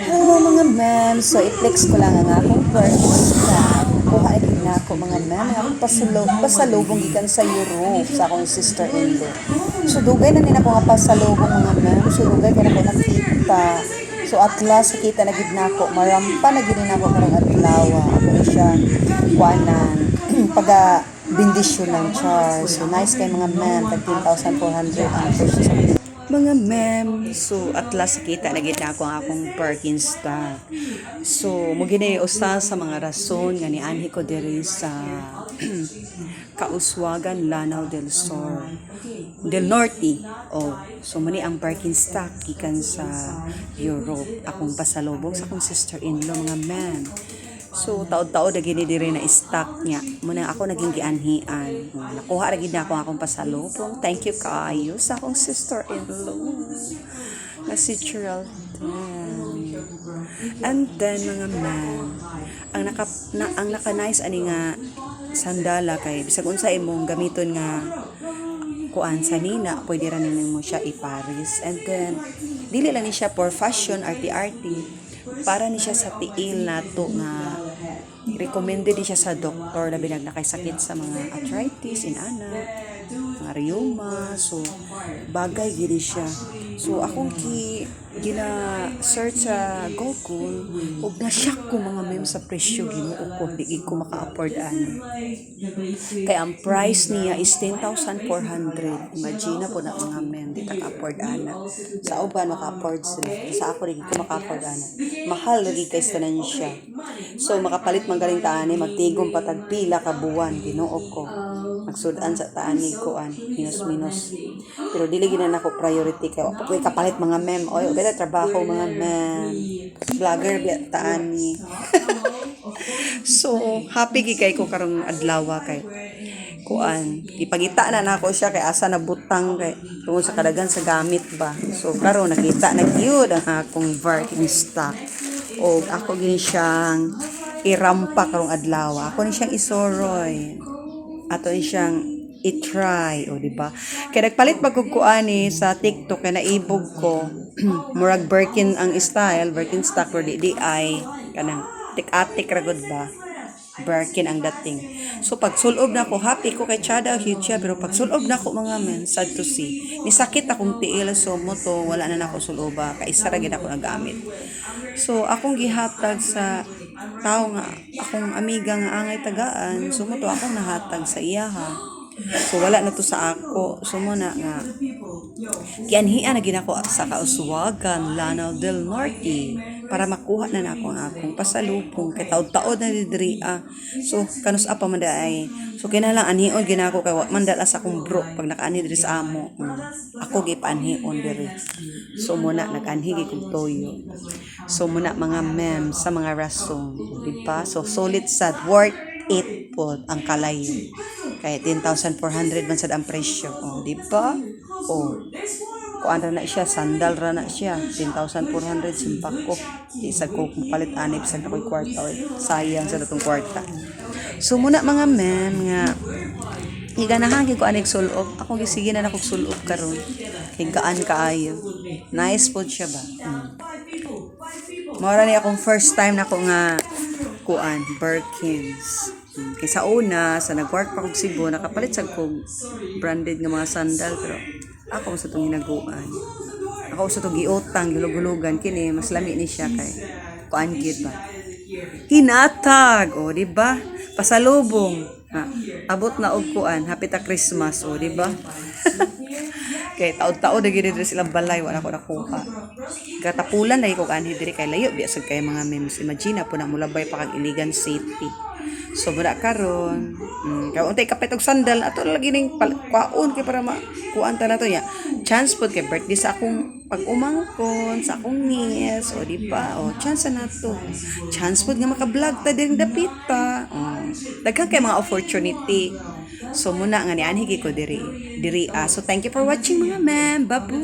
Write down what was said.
Hello mga ma'am, so i-flex ko lang ang akong purse. Kuha na ako mga ma'am, nga akong pasalubong gikan sa Europe sa akong sister-in-law. So dugay na din ako nga pasalubong mga ma'am, so dugay ka na ako nakita. So at last nakita na gid nako, marampa na gid nako karong adlaw. Ako na siya kuanan paga bendisyon ng char. So nice kay mga ma'am, tag 10,400 ang purchase mga ma'am. So at last nakita na gid nako ang akong Perkins stock. So mo gini usa sa mga rason nga nianhi ko diri sa Kauswagan, Lanao del Sur, del Norte. Oh, so muni ang Perkins stock gikan sa Europe. Akong pasalubong sa akong sister-in-law mga ma'am. So taod-taod na gini diri na stock niya. Muna ako naging gianhian. Nakuha ra gid na ako akong pasalubong. Thank you kaayo sa akong sister-in-law. Na si Geraldine. And then mga ma'am, ang naka-nice ani nga sandala kay bisag unsa imong gamiton nga kuan sa nina, pwede ra nimo siya i-Paris. And then dili lang ni siya for fashion, arty-arty. Para ni siya sa tiil nato nga recommended ni siya sa doktor labi na kay sakit sa mga arthritis in ana, mga rheuma. So bagay gid siya. So akong gina search sa Google ug na-shock ko mga mem sa presyo Ginoo ko, di ko maka-afford ani. Kay ang price niya is 10,400. Imagine po na mga mem, di ta afford ana. Sa uban maka-afford sila. Sa ako di ko maka-afford ana. Mahal lagi kay tanan siya. So makapalit man galing taani magtigom patag pila ka buwan Ginoo ko. Magsudan sa taani ko an minus. Pero dili gina nako priority kay wa koy kapalit mga mem. Oy, beta trabaho mga mem. Vlogger biya taani. So happy kay ko karong adlaw kay kuan ipagita na nako siya kay asa na butang kay tungod sa kadagan sa gamit ba. So karon nakita na gyud ang akong Perkins stock. O ako gini siyang irampa karong adlaw. Ako ni siyang isoroy. Ato ni siyang i-try, o di ba? Kaya nagpalit pagkukuani sa TikTok kay naibog ko murag Birkin ang style, Birkin stock or di ay kanang tik-atik ra gud ba? Birkin ang dating. So pag sulob na ko, happy ko kay Chada huge siya, pero pag sulob na ko mga men, sad to see. Ni sakit akong tiil, so mo to wala na nako suloba kay isa ra gid ako nagamit. So akong gihatag sa tao nga akong amiga nga angay tagaan, so mo to akong nahatag sa iyaha. So wala na to sa ako. So mo na nga gianhian na ginako sa Kauswagan, Lanao del Norte para makuha na nako ang akong pasalubong kay taod-taod na diri. So kanus apa man ay. So kinahanglan anhion ginako kay wa man dala sa akong bro pag nakaani diri sa amo. Ako gipanhion diri. So muna nag-anhi kog toyo. So muna mga mem sa mga rason, di ba? So solid sad worth it po ang kalayo. Kaya 10,400 man sad ang presyo. Oh, di ba? Oh. Kuan ra na siya, sandal ra na siya. 10,400 simpak ko. Isa ko palit anib sa ako'y kwarta. Sayang sa datong kwarta. So muna mga mem nga iganahan ko anig sulob. Ako gisige na nakog sulob karon. Kay gaan kaayo. Nice pod siya ba? Mora ni akong first time nako nga kuan Birkins. Kay sa una sa nag-work pa kog Cebu nakapalit sa kog branded nga mga sandal, pero ako sa itong hinaguan. Ako sa itong giutang, gilugulugan kini mas lami ni siya kay kuan gid ba. Hinatag, o di ba? Pasalubong. Abot na og kuan, hapit ta Christmas, o di ba? Kay taod-taod na gid silang balay wala ko nakuha. Katapulan na ko anhi diri kay layo biya sad kay mga memes. Imagine po na mulabay pa kag Iligan City. So mura karon, kay untay kapit og sandal ato lagi ning kwaon kay para makuan ta nato nya. Chance pod kay birthday sa akong pag-umangkon sa akong niece, o di ba? O chance na to. Chance pod nga maka-vlog ta din dapit pa. Daghan kay mga opportunity. So muna nga ni anhi ko diri. So thank you for watching mga ma'am. Babu.